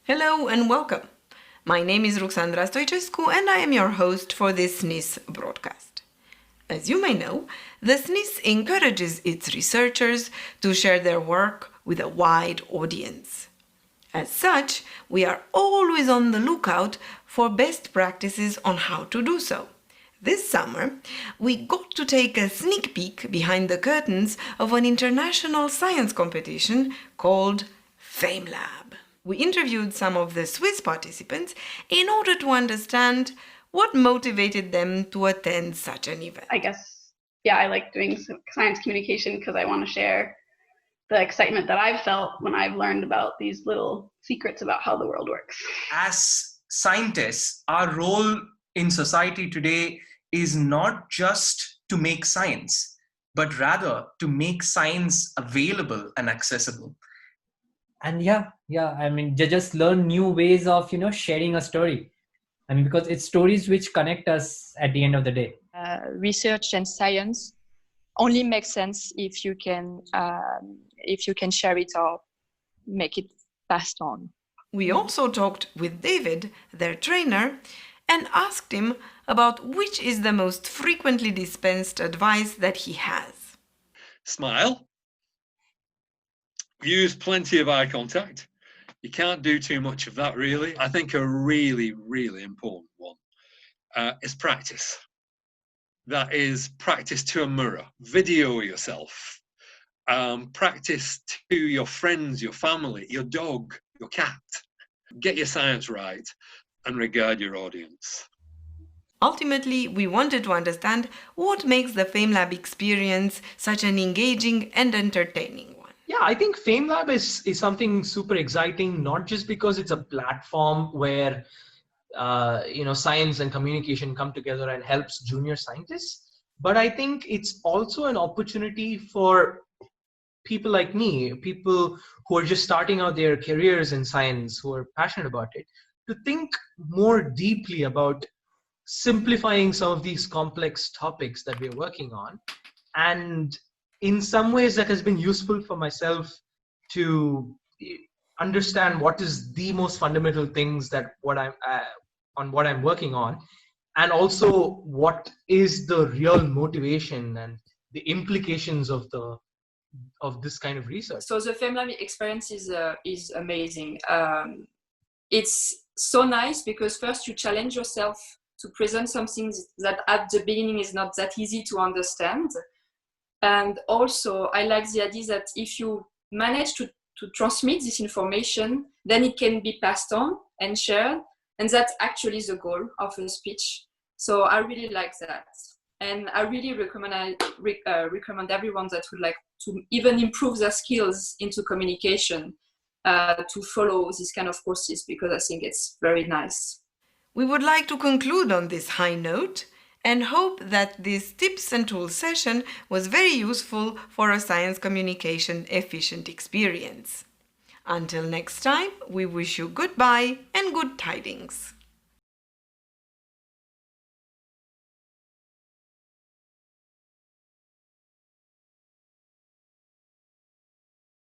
Hello and welcome. My name is Ruxandra Stoicescu and I am your host for this SNIS broadcast. As you may know, the SNIS encourages its researchers to share their work with a wide audience. As such, we are always on the lookout for best practices on how to do so. This summer, we got to take a sneak peek behind the curtains of an international science competition called FameLab. We interviewed some of the Swiss participants in order to understand what motivated them to attend such an event. I like doing science communication because I want to share the excitement that I've felt when I've learned about these little secrets about how the world works. As scientists, our role in society today is not just to make science, but rather to make science available and accessible. And just learn new ways of sharing a story. Because it's stories which connect us at the end of the day. Research and science only makes sense if you can share it or make it passed on. We also talked with David, their trainer, and asked him about which is the most frequently dispensed advice that he has. Smile. Use plenty of eye contact. You can't do too much of that, really. I think a really, really important one is practice. That is practice to a mirror. Video yourself. Practice to your friends, your family, your dog, your cat. Get your science right and regard your audience. Ultimately, we wanted to understand what makes the FameLab experience such an engaging and entertaining one. Yeah, I think FameLab is something super exciting, not just because it's a platform where science and communication come together and helps junior scientists, but I think it's also an opportunity for people like me, people who are just starting out their careers in science, who are passionate about it, to think more deeply about simplifying some of these complex topics that we're working on. And in some ways that has been useful for myself to understand what is the most fundamental things that what I'm working on, and also what is the real motivation and the implications of this kind of research. So the FameLab experience is amazing. It's so nice because first you challenge yourself to present something that at the beginning is not that easy to understand. And also I like the idea that if you manage to transmit this information, then it can be passed on and shared. And that's actually the goal of a speech. So I really like that. And I really recommend everyone that would like to even improve their skills into communication to follow this kind of courses, because I think it's very nice. We would like to conclude on this high note and hope that this tips and tools session was very useful for a science communication efficient experience. Until next time, we wish you goodbye and good tidings.